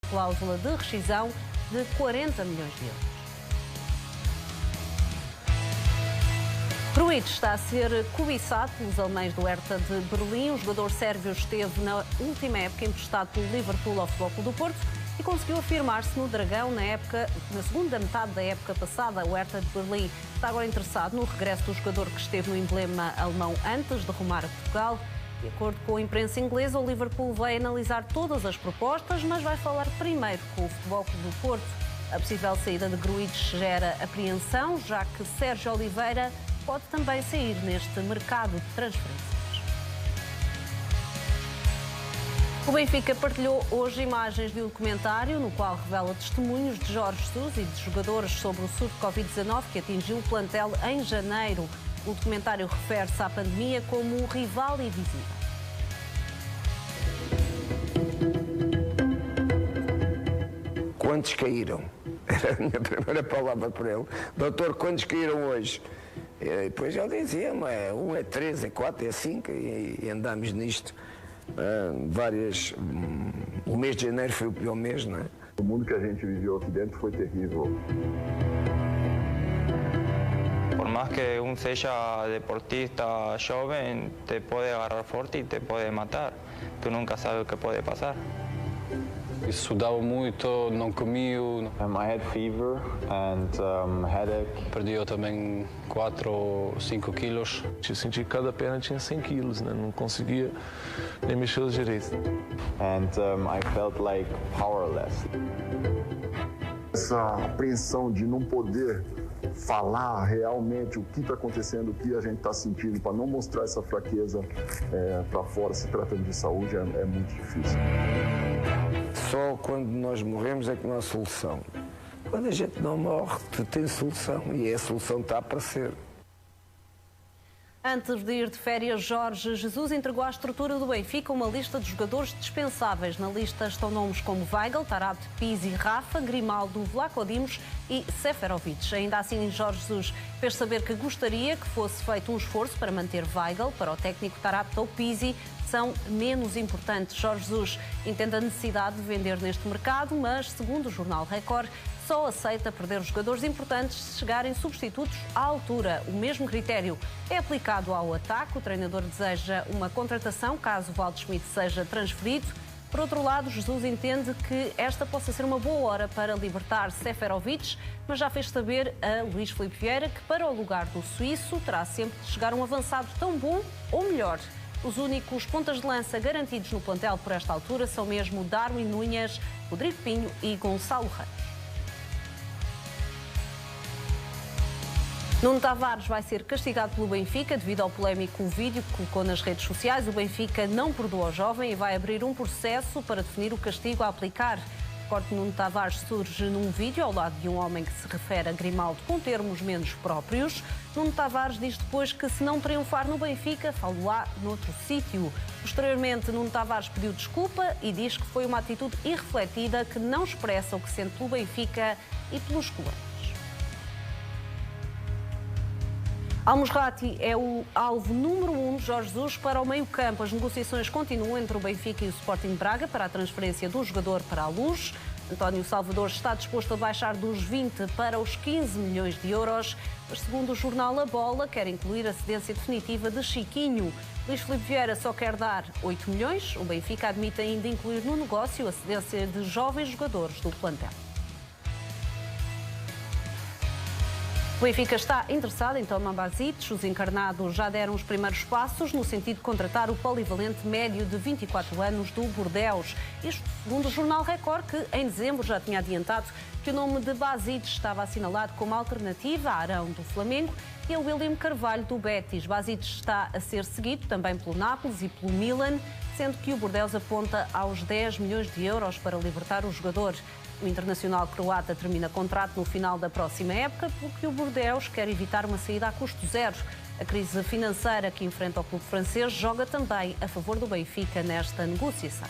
cláusula de rescisão de 40 milhões de euros. Grujić está a ser cobiçado pelos alemães do Hertha de Berlim. O jogador sérvio esteve na última época emprestado pelo Liverpool ao Futebol Clube do Porto e conseguiu afirmar-se no Dragão na segunda metade da época passada. O Hertha de Berlim está agora interessado no regresso do jogador que esteve no emblema alemão antes de rumar a Portugal. De acordo com a imprensa inglesa, o Liverpool vai analisar todas as propostas, mas vai falar primeiro com o Futebol Clube do Porto. A possível saída de Grujić gera apreensão, já que Sérgio Oliveira pode também sair neste mercado de transferências. O Benfica partilhou hoje imagens de um documentário no qual revela testemunhos de Jorge Jesus e de jogadores sobre o surto Covid-19 que atingiu o plantel em janeiro. O documentário refere-se à pandemia como um rival invisível. Quantos caíram? Era a minha primeira palavra para ele. Doutor, quantos caíram hoje? E depois ele dizia, mas 1 é 3, é 4, é 5 e andámos nisto várias... O mês de janeiro foi o pior mês, não é? O mundo que a gente viveu aqui dentro foi terrível. Por más que seja deportista jovem, te pode agarrar forte e te pode matar. Tu nunca sabes o que pode passar. Estudava muito, não comia. I had fever and headache. Perdi também 4 ou 5 quilos. Eu senti que cada perna tinha 100 quilos, né? Não conseguia nem mexer os direitos. And I felt like powerless. Essa apreensão de não poder falar realmente o que está acontecendo, o que a gente está sentindo, para não mostrar essa fraqueza para fora, se tratando de saúde, é muito difícil. Só quando nós morremos é que não há solução. Quando a gente não morre, tem solução e a solução está a aparecer. Antes de ir de férias, Jorge Jesus entregou à estrutura do Benfica uma lista de jogadores dispensáveis. Na lista estão nomes como Weigl, Taarabt, Pizzi, Rafa, Grimaldo, Vlaco Dimos e Seferovic. Ainda assim, Jorge Jesus fez saber que gostaria que fosse feito um esforço para manter Weigl. Para o técnico, Taarabt ou Pizzi são menos importantes. Jorge Jesus entende a necessidade de vender neste mercado, mas, segundo o jornal Record, só aceita perder os jogadores importantes se chegarem substitutos à altura. O mesmo critério é aplicado ao ataque. O treinador deseja uma contratação caso o Waldschmidt seja transferido. Por outro lado, Jesus entende que esta possa ser uma boa hora para libertar Seferovic, mas já fez saber a Luís Filipe Vieira que para o lugar do suíço terá sempre de chegar um avançado tão bom ou melhor. Os únicos pontas de lança garantidos no plantel por esta altura são mesmo Darwin Núñez, Rodrigo Pinho e Gonçalo Ramos. Nuno Tavares vai ser castigado pelo Benfica devido ao polémico vídeo que colocou nas redes sociais. O Benfica não perdoa o jovem e vai abrir um processo para definir o castigo a aplicar. O corte de Nuno Tavares surge num vídeo ao lado de um homem que se refere a Grimaldo com termos menos próprios. Nuno Tavares diz depois que se não triunfar no Benfica, falo-á noutro sítio. Posteriormente, Nuno Tavares pediu desculpa e diz que foi uma atitude irrefletida que não expressa o que sente pelo Benfica e pelos colegas. Al-Musrati é o alvo número 1 de Jorge Jesus para o meio-campo. As negociações continuam entre o Benfica e o Sporting Braga para a transferência do jogador para a Luz. António Salvador está disposto a baixar dos 20 para os 15 milhões de euros, mas segundo o jornal A Bola, quer incluir a cedência definitiva de Chiquinho. Luís Filipe Vieira só quer dar 8 milhões. O Benfica admite ainda incluir no negócio a cedência de jovens jogadores do plantel. O Benfica está interessado em Toma Basic. Os encarnados já deram os primeiros passos no sentido de contratar o polivalente médio de 24 anos do Bordeaux. Isto segundo o jornal Record, que em dezembro já tinha adiantado que o nome de Basic estava assinalado como alternativa a Arão do Flamengo e a William Carvalho do Betis. Basic está a ser seguido também pelo Nápoles e pelo Milan, sendo que o Bordeaux aponta aos 10 milhões de euros para libertar o jogador. O internacional croata termina contrato no final da próxima época, porque o Bordeaux quer evitar uma saída a custo zero. A crise financeira que enfrenta o clube francês joga também a favor do Benfica nesta negociação.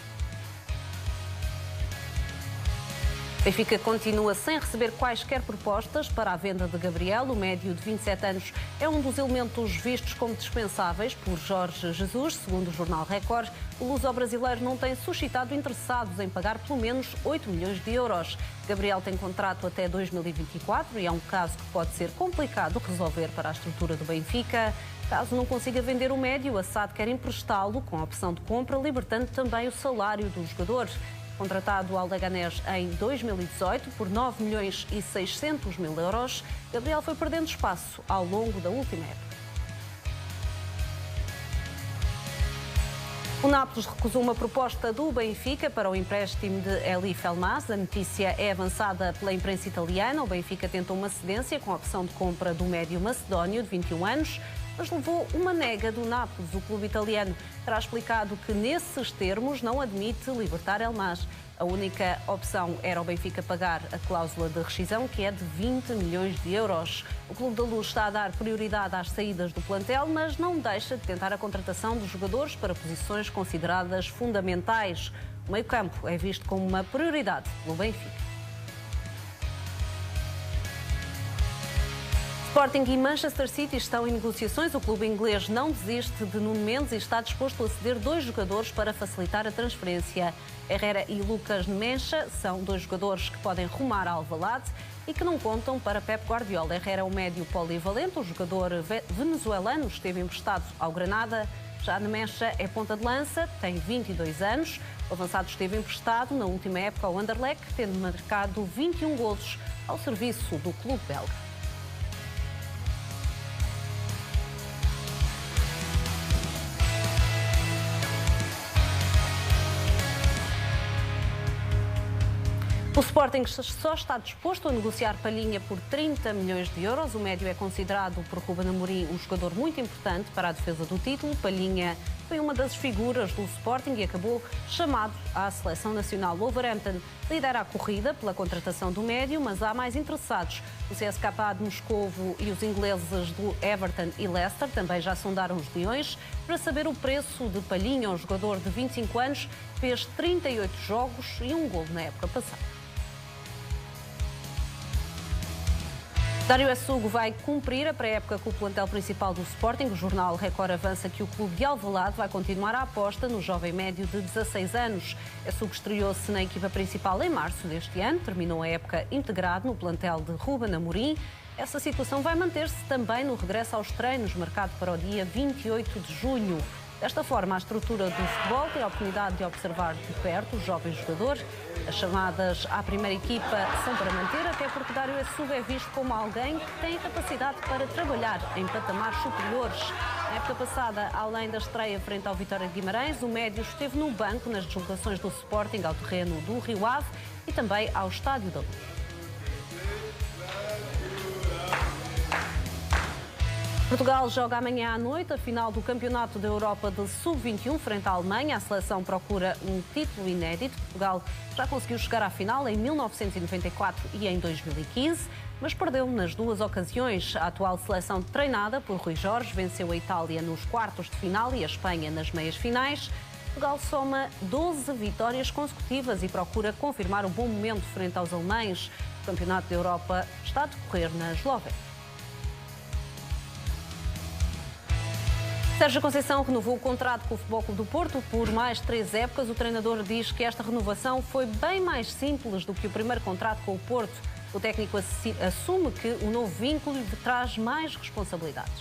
Benfica continua sem receber quaisquer propostas para a venda de Gabriel. O médio de 27 anos é um dos elementos vistos como dispensáveis por Jorge Jesus. Segundo o jornal Record, o luso-brasileiro não tem suscitado interessados em pagar pelo menos 8 milhões de euros. Gabriel tem contrato até 2024 e é um caso que pode ser complicado resolver para a estrutura do Benfica. Caso não consiga vender o médio, a SAD quer emprestá-lo com a opção de compra, libertando também o salário do jogador. Contratado ao Leganés em 2018 por 9 milhões e 600 mil euros, Gabriel foi perdendo espaço ao longo da última época. O Nápoles recusou uma proposta do Benfica para o empréstimo de Elif Elmas. A notícia é avançada pela imprensa italiana. O Benfica tentou uma cedência com a opção de compra do médio macedónio de 21 anos, mas levou uma nega do Nápoles. O clube italiano terá explicado que, nesses termos, não admite libertar Elmas. A única opção era o Benfica pagar a cláusula de rescisão, que é de 20 milhões de euros. O Clube da Luz está a dar prioridade às saídas do plantel, mas não deixa de tentar a contratação dos jogadores para posições consideradas fundamentais. O meio-campo é visto como uma prioridade pelo Benfica. Sporting e Manchester City estão em negociações. O clube inglês não desiste de Nuno Mendes e está disposto a ceder 2 jogadores para facilitar a transferência. Herrera e Lucas Mencha são 2 jogadores que podem rumar a Alvalade e que não contam para Pep Guardiola. Herrera é um médio polivalente. O jogador venezuelano esteve emprestado ao Granada. Já Mencha é ponta de lança, tem 22 anos. O avançado esteve emprestado na última época ao Anderlecht, tendo marcado 21 golos ao serviço do clube belga. O Sporting só está disposto a negociar Palhinha por 30 milhões de euros. O médio é considerado por Ruben Amorim um jogador muito importante para a defesa do título. Palhinha foi uma das figuras do Sporting e acabou chamado à seleção nacional. O Wolverhampton lidera a corrida pela contratação do médio, mas há mais interessados. O CSKA de Moscovo e os ingleses do Everton e Leicester também já sondaram os leões para saber o preço de Palhinha. Um jogador de 25 anos fez 38 jogos e 1 golo na época passada. Dário Assugo vai cumprir a pré-época com o plantel principal do Sporting. O jornal Record avança que o clube de Alvalade vai continuar a aposta no jovem médio de 16 anos. Assugo estreou-se na equipa principal em março deste ano, terminou a época integrado no plantel de Ruben Amorim. Essa situação vai manter-se também no regresso aos treinos, marcado para o dia 28 de junho. Desta forma, a estrutura do futebol tem a oportunidade de observar de perto o jovem jogador. As chamadas à primeira equipa são para manter, até porque Dário Assugo é visto como alguém que tem a capacidade para trabalhar em patamares superiores. Na época passada, além da estreia frente ao Vitória de Guimarães, o médio esteve no banco nas deslocações do Sporting ao terreno do Rio Ave e também ao Estádio da Luz. Portugal joga amanhã à noite a final do Campeonato da Europa de Sub-21 frente à Alemanha. A seleção procura um título inédito. Portugal já conseguiu chegar à final em 1994 e em 2015, mas perdeu nas 2 ocasiões. A atual seleção, treinada por Rui Jorge, venceu a Itália nos quartos de final e a Espanha nas meias finais. Portugal soma 12 vitórias consecutivas e procura confirmar o bom momento frente aos alemães. O Campeonato da Europa está a decorrer na Eslovénia. Sérgio Conceição renovou o contrato com o Futebol Clube do Porto por mais 3 épocas. O treinador diz que esta renovação foi bem mais simples do que o primeiro contrato com o Porto. O técnico assume que o novo vínculo lhe traz mais responsabilidades.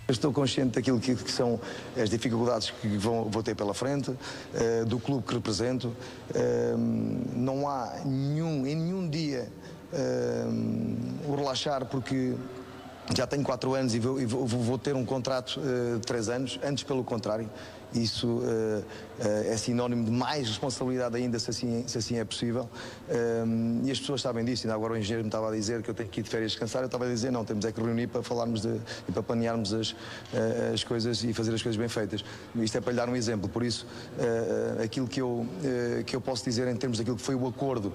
Estou consciente daquilo que são as dificuldades que vou ter pela frente, do clube que represento. Não há em nenhum dia o relaxar, porque já tenho 4 anos e vou ter um contrato de 3 anos. Antes, pelo contrário, isso é sinónimo de mais responsabilidade ainda, se assim é possível. E as pessoas sabem disso. Ainda agora o engenheiro me estava a dizer que eu tenho que ir de férias descansar. Eu estava a dizer, não, temos é que reunir para falarmos e para planearmos as coisas e fazer as coisas bem feitas. Isto é para lhe dar um exemplo. Por isso, aquilo que eu posso dizer em termos daquilo que foi o acordo,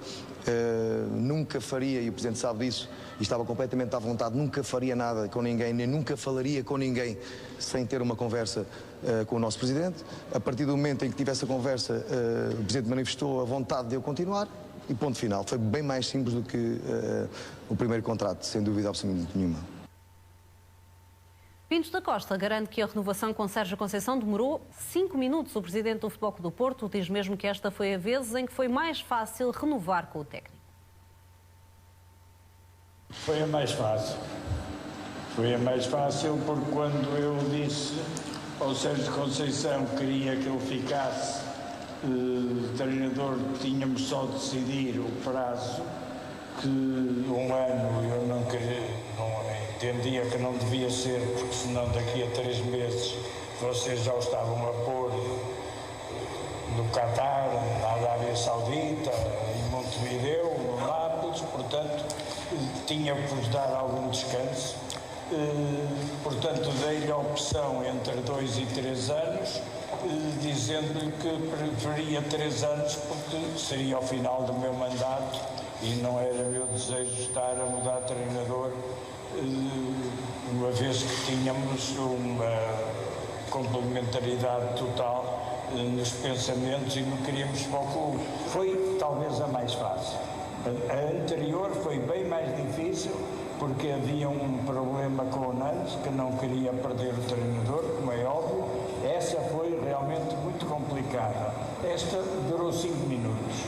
nunca faria, e o Presidente sabe disso, e estava completamente à vontade, nunca faria nada com ninguém, nem nunca falaria com ninguém sem ter uma conversa com o nosso Presidente. A partir do momento em que tive essa conversa, o Presidente manifestou a vontade de eu continuar e ponto final. Foi bem mais simples do que o primeiro contrato, sem dúvida absolutamente nenhuma. Pinto da Costa garante que a renovação com Sérgio Conceição demorou 5 minutos. O presidente do Futebol Clube do Porto diz mesmo que esta foi a vez em que foi mais fácil renovar com o técnico. Foi a mais fácil. Foi a mais fácil porque quando eu disse ao Sérgio Conceição que queria que ele ficasse treinador, tínhamos só de decidir o prazo, que 1 ano eu não entendia que não devia ser, porque senão daqui a 3 meses vocês já o estavam a pôr no Catar, na Arábia Saudita, em Montevideo, no Nápoles, portanto tinha que vos dar algum descanso. Portanto, dei-lhe a opção entre 2 e 3 anos, dizendo-lhe que preferia 3 anos porque seria ao final do meu mandato e não era meu desejo estar a mudar de treinador, uma vez que tínhamos uma complementaridade total nos pensamentos e não queríamos para o clube. Foi talvez a mais fácil. A anterior foi bem mais difícil porque havia um problema com o Nantes, que não queria perder o treinador, como é óbvio. Essa foi realmente muito complicada. Esta durou 5 minutos.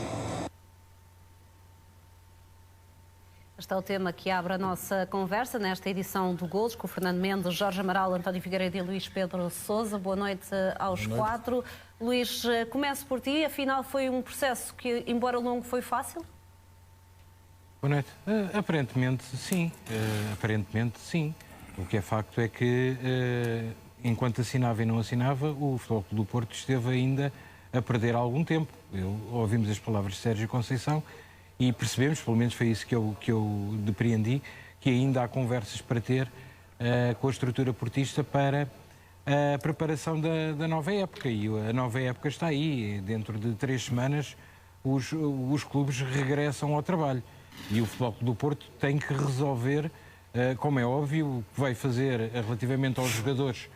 Este é o tema que abre a nossa conversa nesta edição do Golos, com o Fernando Mendes, Jorge Amaral, António Figueiredo e Luís Pedro Sousa. Boa noite aos 4. Luís, começo por ti. Afinal, foi um processo que, embora longo, foi fácil? Boa noite. Aparentemente, sim. Aparentemente, sim. O que é facto é que, enquanto assinava e não assinava, o Futebol Clube do Porto esteve ainda a perder algum tempo. Ouvimos as palavras de Sérgio Conceição e percebemos, pelo menos foi isso que eu depreendi, que ainda há conversas para ter com a estrutura portista para a preparação da nova época. E a nova época está aí. Dentro de 3 semanas, os clubes regressam ao trabalho. E o Futebol Clube do Porto tem que resolver, como é óbvio, o que vai fazer relativamente aos jogadores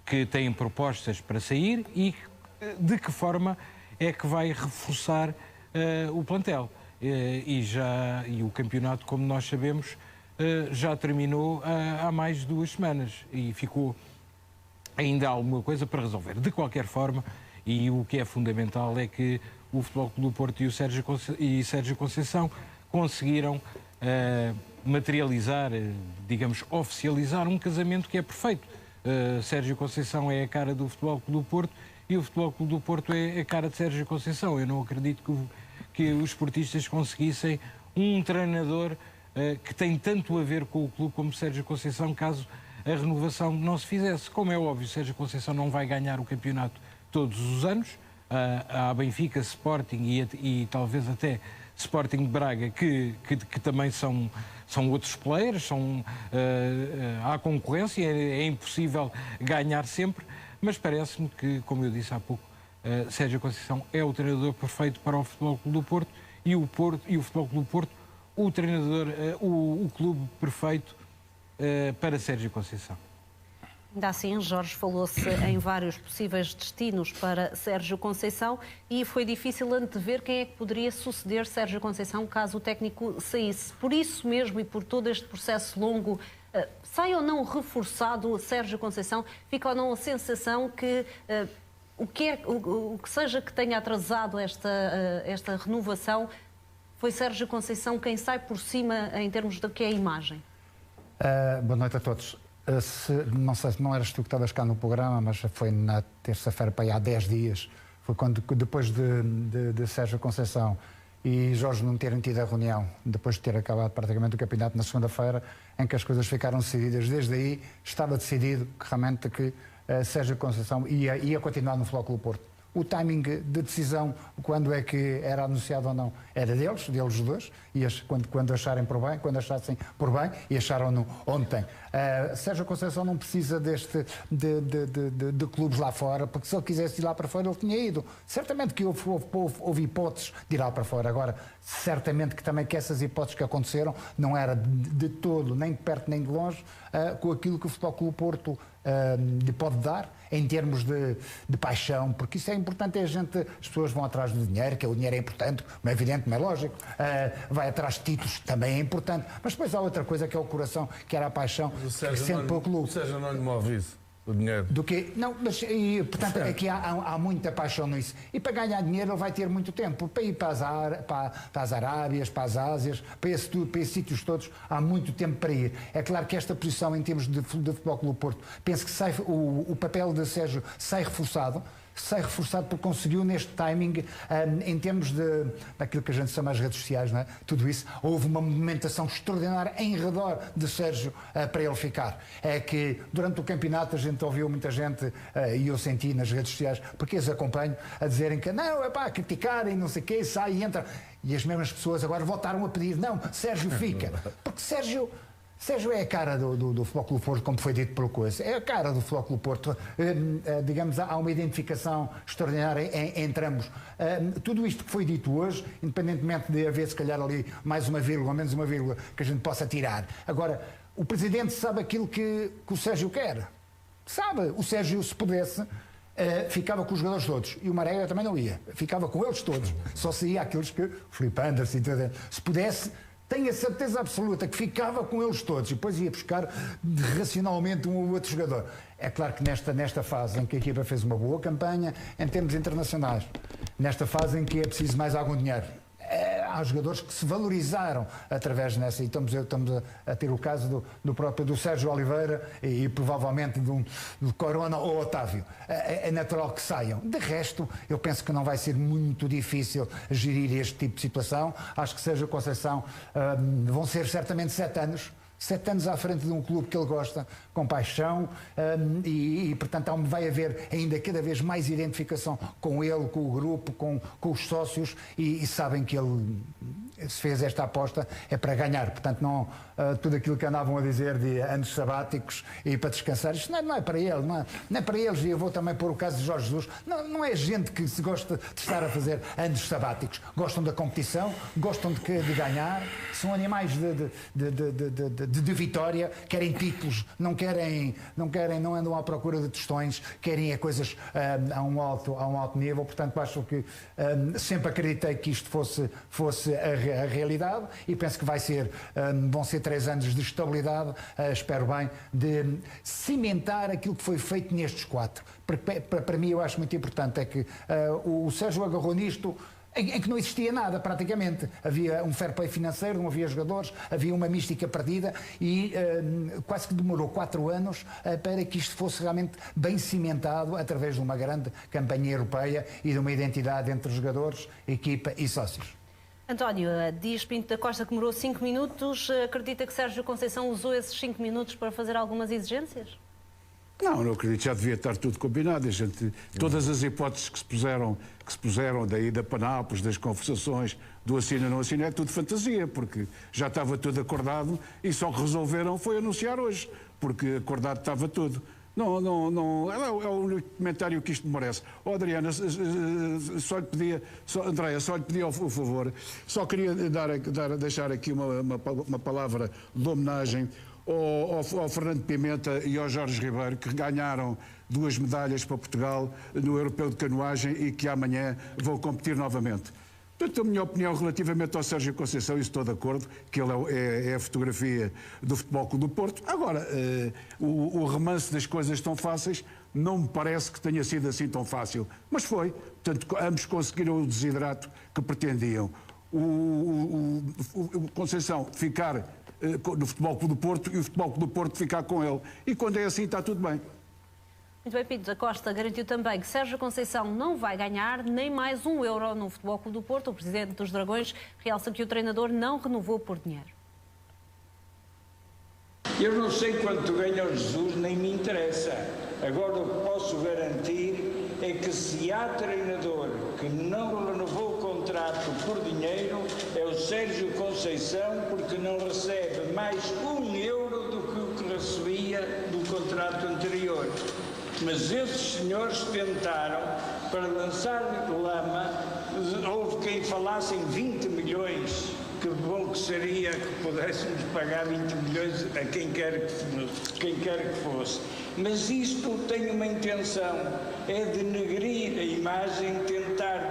que têm propostas para sair e de que forma é que vai reforçar o plantel. E o campeonato, como nós sabemos, já terminou há mais de 2 semanas e ficou ainda alguma coisa para resolver. De qualquer forma, e o que é fundamental é que o Futebol Clube do Porto e Sérgio Conceição conseguiram materializar, digamos, oficializar um casamento que é perfeito. Sérgio Conceição é a cara do Futebol Clube do Porto e o Futebol Clube do Porto é a cara de Sérgio Conceição. Eu não acredito que os portistas conseguissem um treinador que tem tanto a ver com o clube como Sérgio Conceição, caso a renovação não se fizesse. Como é óbvio, Sérgio Conceição não vai ganhar o campeonato todos os anos. Há Benfica, Sporting e talvez até Sporting de Braga, que também são outros players, há concorrência, é impossível ganhar sempre, mas parece-me que, como eu disse há pouco, Sérgio Conceição é o treinador perfeito para o Futebol Clube do Porto e o Futebol Clube do Porto o treinador, o clube perfeito para Sérgio Conceição. Ainda assim, Jorge, falou-se em vários possíveis destinos para Sérgio Conceição e foi difícil antever quem é que poderia suceder Sérgio Conceição caso o técnico saísse. Por isso mesmo e por todo este processo longo, sai ou não reforçado Sérgio Conceição? Fica ou não a sensação que o que seja que tenha atrasado esta renovação, foi Sérgio Conceição quem sai por cima em termos do que é a imagem? Boa noite a todos. Não sei se não eras tu que estavas cá no programa, mas foi na terça-feira, para aí há 10 dias, foi quando, depois de Sérgio Conceição e Jorge não terem tido a reunião, depois de ter acabado praticamente o campeonato na segunda-feira, em que as coisas ficaram decididas. Desde aí estava decidido que realmente Sérgio Conceição ia continuar no Futebol Clube do Porto. O timing de decisão, quando é que era anunciado ou não, era deles os dois, e quando acharem por bem, quando achassem por bem, e acharam-no ontem. Sérgio Conceição não precisa de clubes lá fora, porque se ele quisesse ir lá para fora, ele tinha ido. Certamente que houve hipóteses de ir lá para fora. Agora, certamente que também que essas hipóteses que aconteceram não era de todo, nem de perto nem de longe, com aquilo que o Futebol Clube Porto lhe pode dar, em termos de paixão, porque isso é importante, as pessoas vão atrás do dinheiro, que o dinheiro é importante, como é evidente, como é lógico, vai atrás de títulos, também é importante, mas depois há outra coisa que é o coração, que era a paixão, que sente pelo clube. O Sérgio não lhe move isso, o dinheiro. Do que? Não, mas, e, portanto, aqui há muita paixão nisso. E para ganhar dinheiro ele vai ter muito tempo. Para ir para as Arábias, para as Ásias, para esses sítios todos, há muito tempo para ir. É claro que esta posição, em termos de Futebol Clube do Porto, penso que o papel de Sérgio sai reforçado porque conseguiu neste timing, em termos daquilo que a gente chama as redes sociais, não é? Tudo isso, houve uma movimentação extraordinária em redor de Sérgio para ele ficar. É que durante o campeonato a gente ouviu muita gente, e eu senti nas redes sociais, porque as acompanho, a dizerem que não, é pá, criticarem, não sei o quê, sai e entra. E as mesmas pessoas agora voltaram a pedir, não, Sérgio fica. Porque Sérgio é a cara do Futebol Clube do Porto, como foi dito pelo Coisa. É a cara do Futebol Clube do Porto. Digamos, há uma identificação extraordinária entre ambos. Tudo isto que foi dito hoje, independentemente de haver, se calhar, ali mais uma vírgula ou menos uma vírgula que a gente possa tirar. Agora, o Presidente sabe aquilo que o Sérgio quer. Sabe. O Sérgio, se pudesse, ficava com os jogadores todos. E o Marega também não ia. Ficava com eles todos. Só se ia aqueles que... Filipe Anderson, se pudesse... Tenho a certeza absoluta que ficava com eles todos e depois ia buscar racionalmente um ou outro jogador. É claro que nesta fase em que a equipa fez uma boa campanha em termos internacionais, nesta fase em que é preciso mais algum dinheiro, há jogadores que se valorizaram através dessa, e estamos a ter o caso do próprio Sérgio Oliveira e provavelmente do Corona ou Otávio. É natural que saiam. De resto, eu penso que não vai ser muito difícil gerir este tipo de situação. Acho que Sérgio Conceição vão ser certamente 7 anos. 7 anos à frente de um clube que ele gosta, com paixão, e portanto vai haver ainda cada vez mais identificação com ele, com o grupo, com os sócios, e sabem que ele se fez esta aposta é para ganhar. Portanto, tudo aquilo que andavam a dizer de anos sabáticos e para descansar, isto não é para ele, não é para eles. E eu vou também pôr o caso de Jorge Jesus. Não é gente que se gosta de estar a fazer anos sabáticos. Gostam da competição, gostam de ganhar, são animais de vitória, querem títulos, não andam à procura de tostões, querem coisas a um alto nível. Portanto, acho que sempre acreditei que isto fosse a realidade, e penso que vão ser 3 anos de estabilidade, espero bem, de cimentar aquilo que foi feito nestes 4. Para mim, eu acho muito importante é que o Sérgio agarrou nisto em que não existia nada, praticamente. Havia um fair play financeiro, não havia jogadores, havia uma mística perdida, e quase que demorou 4 anos para que isto fosse realmente bem cimentado através de uma grande campanha europeia e de uma identidade entre jogadores, equipa e sócios. António, diz Pinto da Costa que demorou 5 minutos. Acredita que Sérgio Conceição usou esses 5 minutos para fazer algumas exigências? Não acredito, já devia estar tudo combinado. Todas as hipóteses que se puseram da ida para Nápoles, das conversações, do assina ou não assina, é tudo fantasia, porque já estava tudo acordado e só que resolveram foi anunciar hoje, porque acordado estava tudo. Não, é o único comentário que isto merece. Adriana, Andréia, só lhe pedia o favor, só queria deixar aqui uma palavra de homenagem ao Fernando Pimenta e ao Jorge Ribeiro, que ganharam 2 medalhas para Portugal no Europeu de Canoagem e que amanhã vão competir novamente. Portanto, a minha opinião relativamente ao Sérgio Conceição, e estou de acordo, que ele é a fotografia do Futebol Clube do Porto. Agora, o romance das coisas tão fáceis não me parece que tenha sido assim tão fácil, mas foi. Portanto, ambos conseguiram o desidrato que pretendiam. O Conceição ficar no Futebol Clube do Porto e o Futebol Clube do Porto ficar com ele. E quando é assim, está tudo bem. Muito bem, Pinto da Costa garantiu também que Sérgio Conceição não vai ganhar nem mais €1 no Futebol Clube do Porto. O presidente dos Dragões realça que o treinador não renovou por dinheiro. Eu não sei quanto ganha o Jesus, nem me interessa. Agora o que posso garantir é que se há treinador que não renovou o contrato por dinheiro, é o Sérgio Conceição, porque não recebe mais €1 do que o que recebia do contrato anterior. Mas esses senhores tentaram, para lançar lama, houve quem falasse em 20 milhões que bom que seria que pudéssemos pagar 20 milhões a quem quer que fosse. Mas isto tem uma intenção, é denegrir a imagem, tentar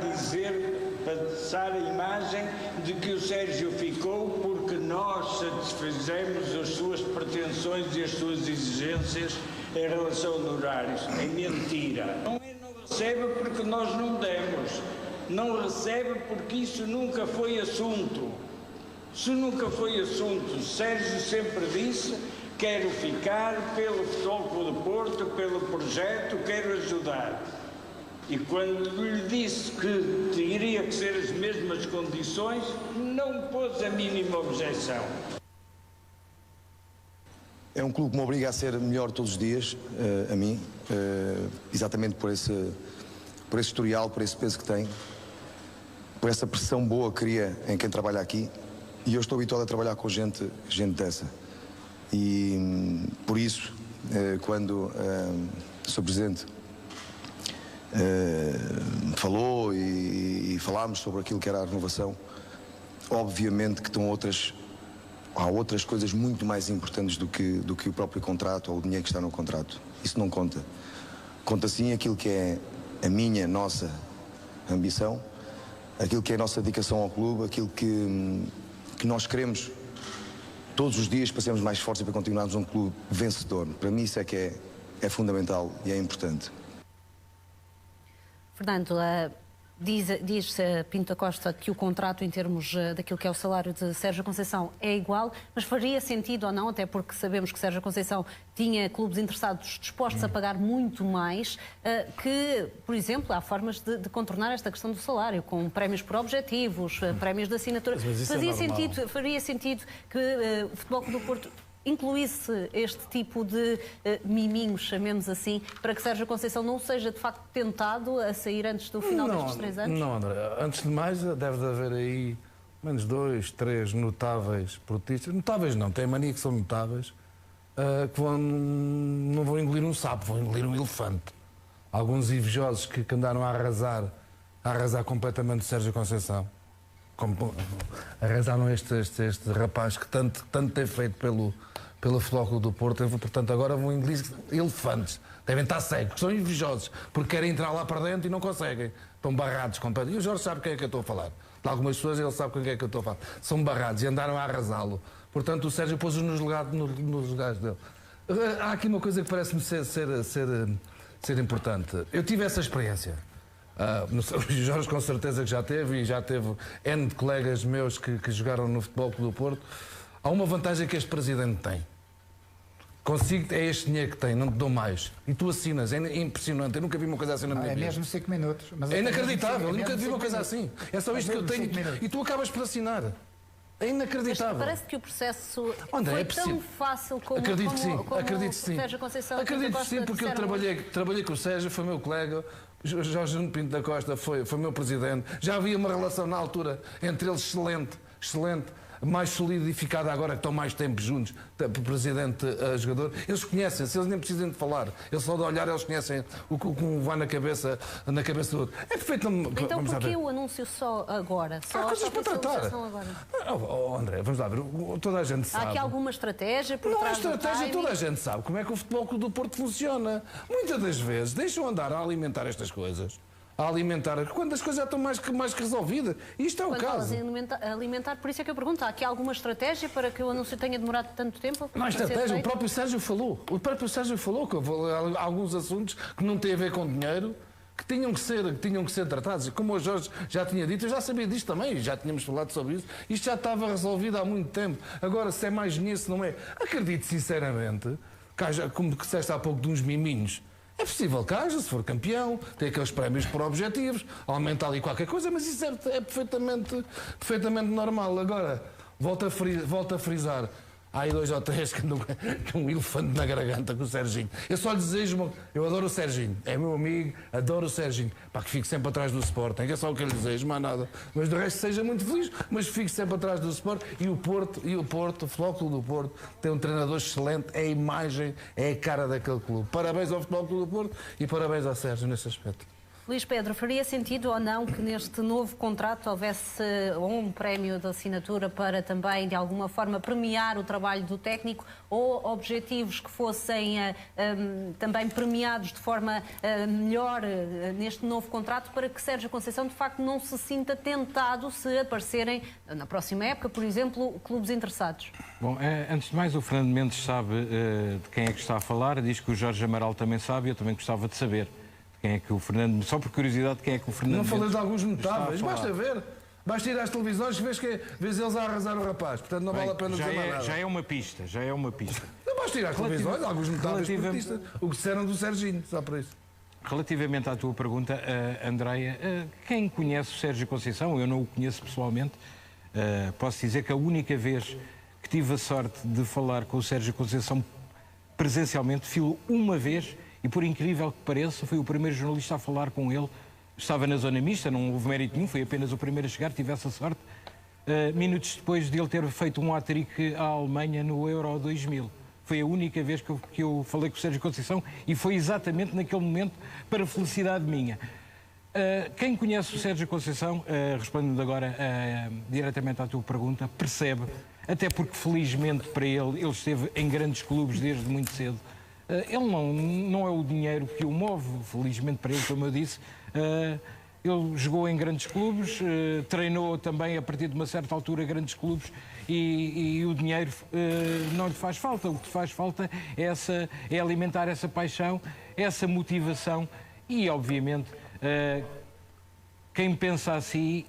passar a imagem de que o Sérgio ficou porque nós satisfizemos as suas pretensões e as suas exigências em relação a honorários. É mentira. Não recebe porque nós não demos. Não recebe porque isso nunca foi assunto. Isso nunca foi assunto. O Sérgio sempre disse: quero ficar pelo Futebol Clube do Porto, pelo projeto, quero ajudar. E quando lhe disse que teria que ser as mesmas condições, não pôs a mínima objeção. É um clube que me obriga a ser melhor todos os dias, a mim, exatamente por esse historial, por esse peso que tem, por essa pressão boa que cria em quem trabalha aqui. E eu estou habituado a trabalhar com gente dessa. E por isso, quando o Sr. Presidente falou e falámos sobre aquilo que era a renovação, obviamente que há outras coisas muito mais importantes do que o próprio contrato ou o dinheiro que está no contrato. Isso não conta. Conta sim aquilo que é a nossa ambição, aquilo que é a nossa dedicação ao clube, aquilo que nós queremos todos os dias para sermos mais fortes e para continuarmos um clube vencedor. Para mim isso é que é fundamental e é importante. Fernando, diz Pinto da Costa que o contrato em termos daquilo que é o salário de Sérgio Conceição é igual, mas faria sentido ou não, até porque sabemos que Sérgio Conceição tinha clubes interessados dispostos a pagar muito mais, que, por exemplo, há formas de contornar esta questão do salário, com prémios por objetivos, prémios de assinatura. Faria sentido que o Futebol Clube do Porto incluísse este tipo de miminhos, chamemos assim, para que Sérgio Conceição não seja de facto tentado a sair antes do final destes 3 anos? Não, André. Antes de mais, deve haver aí menos 2, 3 notáveis portistas. Notáveis não, tem mania que são notáveis, que não vão engolir um sapo, vão engolir um elefante. Alguns invejosos que andaram a arrasar completamente o Sérgio Conceição. Arrasaram este rapaz que tanto tem feito pelo Futebol Clube do Porto, portanto agora vão engolir elefantes. Devem estar cegos, são invejosos, porque querem entrar lá para dentro e não conseguem. Estão barrados completamente. E o Jorge sabe quem é que eu estou a falar. De algumas pessoas ele sabe quem é que eu estou a falar. São barrados e andaram a arrasá-lo. Portanto o Sérgio pôs-os nos lugares dele. Há aqui uma coisa que parece-me ser importante. Eu tive essa experiência. O Jorge com certeza que já teve, e já teve N de colegas meus que jogaram no Futebol Clube do Porto. Há uma vantagem que este presidente tem. Consigo, é este dinheiro que tem, não te dou mais. E tu assinas, é impressionante. Eu nunca vi uma coisa assim na minha vida. É mesmo 5 minutos. Mas é inacreditável, eu nunca vi uma coisa assim. É só isto que eu tenho e tu acabas por assinar. É inacreditável. Mas parece que o processo André, foi tão fácil como acredito sim. Sérgio Conceição. Acredito sim, porque eu trabalhei com o Sérgio, foi meu colega. Jorge Pinto da Costa foi meu presidente. Já havia uma relação na altura entre eles excelente, mais solidificada agora que estão mais tempo juntos, presidente a jogador. Eles conhecem-se, eles nem precisam de falar. Eles só de olhar, eles conhecem o que vai na cabeça do outro. É perfeito. Então porquê o anúncio só agora? Há coisas para tratar. André, vamos lá ver. Toda a gente sabe. Há aqui alguma estratégia por trás? Não há estratégia, toda a gente sabe como é que o Futebol Clube do Porto funciona. Muitas das vezes deixam andar a alimentar estas coisas. Quando as coisas já estão mais que resolvidas. Isto é o caso. Alimentar, por isso é que eu pergunto, há aqui alguma estratégia para que o anúncio tenha demorado tanto tempo? Não há estratégia, o próprio Sérgio falou. Que há alguns assuntos que não têm a ver com dinheiro, que tinham que ser tratados. Como o Jorge já tinha dito, eu já sabia disto também, já tínhamos falado sobre isso. Isto já estava resolvido há muito tempo. Agora, se é mais dinheiro, se não é. Acredito sinceramente, que haja, como disseste há pouco, de uns miminhos. É possível que haja, se for campeão, tem aqueles prémios por objetivos, aumenta ali qualquer coisa, mas isso é perfeitamente normal. Agora, volto a frisar, há aí 2 ou 3 que um elefante na garganta com o Serginho. Eu só lhe desejo, eu adoro o Serginho, é meu amigo, adoro o Serginho, para que fique sempre atrás do Sporting, é só o que eu lhe desejo, mais nada. Mas do resto seja muito feliz, mas fique sempre atrás do Sporting. E o Porto, o Futebol Clube do Porto, tem um treinador excelente, é a imagem, é a cara daquele clube. Parabéns ao Futebol Clube do Porto e parabéns ao Sérgio nesse aspecto. Luís Pedro, faria sentido ou não que neste novo contrato houvesse um prémio de assinatura para também, de alguma forma, premiar o trabalho do técnico, ou objetivos que fossem também premiados de forma melhor neste novo contrato, para que Sérgio Conceição, de facto, não se sinta tentado se aparecerem, na próxima época, por exemplo, clubes interessados? Bom, antes de mais, o Fernando Mendes sabe de quem é que está a falar, diz que o Jorge Amaral também sabe, eu também gostava de saber. Quem é que o Fernando... Só por curiosidade, quem é que o Fernando... Não falei de alguns notáveis, basta ver. Basta ir às televisões e vês eles a arrasar o rapaz. Portanto, não vale a pena dizer mais nada. Já é uma pista, já é uma pista. Não basta ir às televisões, alguns notáveis portistas. O que disseram do Serginho, só para isso. Relativamente à tua pergunta, Andreia, quem conhece o Sérgio Conceição, eu não o conheço pessoalmente, posso dizer que a única vez que tive a sorte de falar com o Sérgio Conceição presencialmente, fui uma vez... E por incrível que pareça, fui o primeiro jornalista a falar com ele. Estava na zona mista, não houve mérito nenhum, foi apenas o primeiro a chegar, tive essa sorte. Minutos depois de ele ter feito um hat-trick à Alemanha no Euro 2000. Foi a única vez que eu falei com o Sérgio Conceição e foi exatamente naquele momento para felicidade minha. Quem conhece o Sérgio Conceição, respondendo agora diretamente à tua pergunta, percebe, até porque felizmente para ele esteve em grandes clubes desde muito cedo. Ele não é o dinheiro que o move, felizmente para ele, como eu disse. Ele jogou em grandes clubes, treinou também a partir de uma certa altura grandes clubes e o dinheiro não lhe faz falta. O que faz falta é alimentar essa paixão, essa motivação e, obviamente, quem pensa assim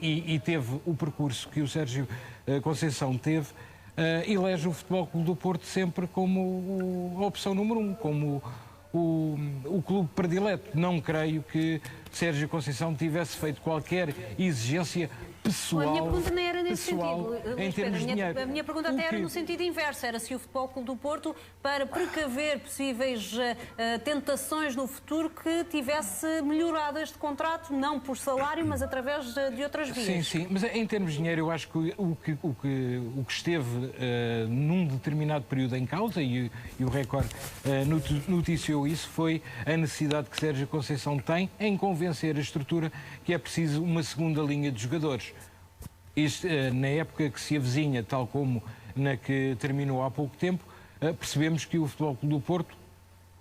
e teve o percurso que o Sérgio Conceição teve, elege o Futebol Clube do Porto sempre como a opção número 1, como o clube predileto. Não creio que Sérgio Conceição tivesse feito qualquer exigência pessoal. A minha pergunta nem era nesse sentido, em termos de dinheiro. A minha pergunta até era no sentido inverso, era se o Futebol Clube do Porto, para precaver possíveis tentações no futuro, que tivesse melhorado este contrato, não por salário, mas através de outras vias. Sim, mas em termos de dinheiro, eu acho que o que esteve num determinado período em causa, e o Record noticiou isso, foi a necessidade que Sérgio Conceição tem em convencer a estrutura que é preciso uma segunda linha de jogadores. Isto, na época que se avizinha, tal como na que terminou há pouco tempo, percebemos que o Futebol Clube do Porto,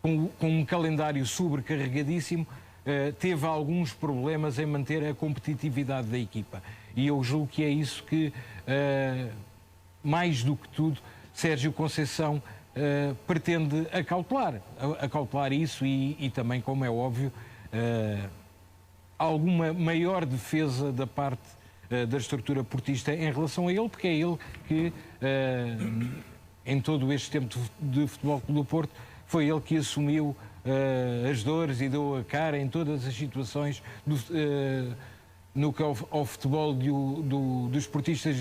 com um calendário sobrecarregadíssimo, teve alguns problemas em manter a competitividade da equipa. E eu julgo que é isso que, mais do que tudo, Sérgio Conceição pretende acautelar isso e também, como é óbvio, alguma maior defesa da parte da estrutura portista em relação a ele, porque é ele que, em todo este tempo de Futebol Clube do Porto, foi ele que assumiu as dores e deu a cara em todas as situações no que ao futebol dos portistas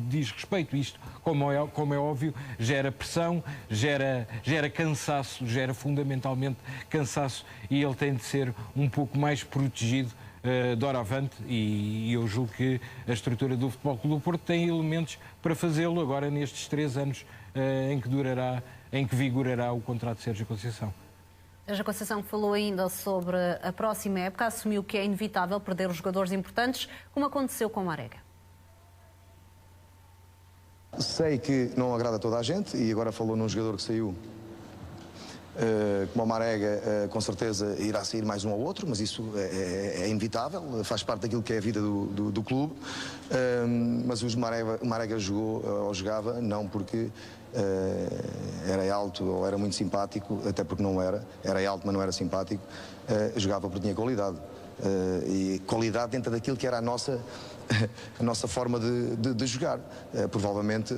diz respeito. Isto, como é óbvio, gera pressão, gera cansaço, gera fundamentalmente cansaço, e ele tem de ser um pouco mais protegido doravante, e eu julgo que a estrutura do Futebol Clube do Porto tem elementos para fazê-lo agora nestes 3 anos em que vigorará o contrato de Sérgio Conceição. Sérgio Conceição falou ainda sobre a próxima época, assumiu que é inevitável perder os jogadores importantes, como aconteceu com o Marega. Sei que não agrada a toda a gente, e agora falou num jogador que saiu, como o Marega, com certeza irá sair mais um ou outro, mas isso é inevitável, faz parte daquilo que é a vida do clube. Mas o Marega jogava não porque era alto ou era muito simpático, até porque não era alto, mas não era simpático, jogava porque tinha qualidade. E qualidade dentro daquilo que era a nossa forma de jogar. Provavelmente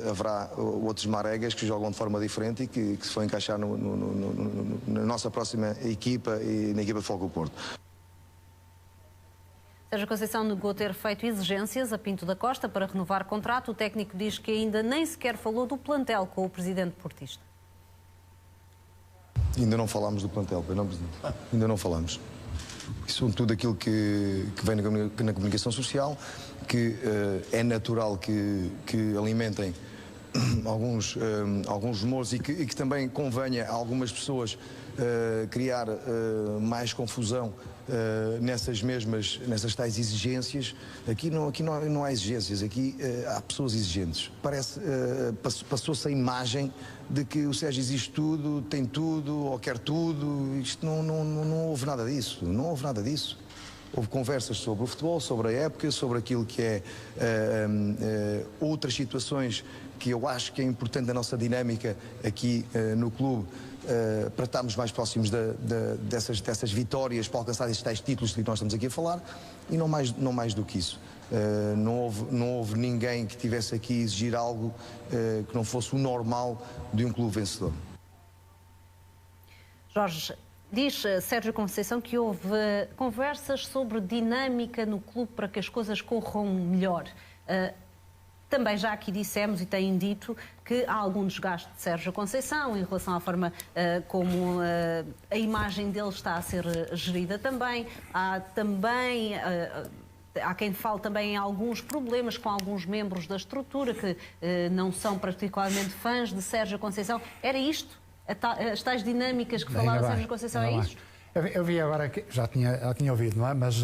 haverá outros Maregas que jogam de forma diferente e que se for encaixar na nossa próxima equipa e na equipa de Futebol Clube do Porto. Sérgio Conceição negou ter feito exigências a Pinto da Costa para renovar contrato. O técnico diz que ainda nem sequer falou do plantel com o presidente portista. Ainda não falámos do plantel, não, presidente. Ainda não falámos. Isso é tudo aquilo que vem na comunicação social, que é natural que alimentem alguns rumores e que também convenha a algumas pessoas criar mais confusão nessas tais exigências. Aqui não há exigências, aqui há pessoas exigentes. Passou-se a imagem de que o Sérgio exige tudo, tem tudo, ou quer tudo. Isto não houve nada disso, não houve nada disso. Houve conversas sobre o futebol, sobre a época, sobre aquilo que é outras situações que eu acho que é importante a nossa dinâmica aqui no clube, para estarmos mais próximos dessas vitórias, para alcançar estes tais títulos de que nós estamos aqui a falar, e não mais do que isso. Não houve ninguém que tivesse aqui a exigir algo que não fosse o normal de um clube vencedor. Jorge, diz Sérgio Conceição que houve conversas sobre dinâmica no clube para que as coisas corram melhor. Também já aqui dissemos e têm dito que há algum desgaste de Sérgio Conceição em relação à forma como a imagem dele está a ser gerida também. Há quem fale também em alguns problemas com alguns membros da estrutura que não são particularmente fãs de Sérgio Conceição. Era isto? As tais dinâmicas que falava Sérgio Conceição, é isto? Eu vi agora, que já tinha ouvido, não é? Mas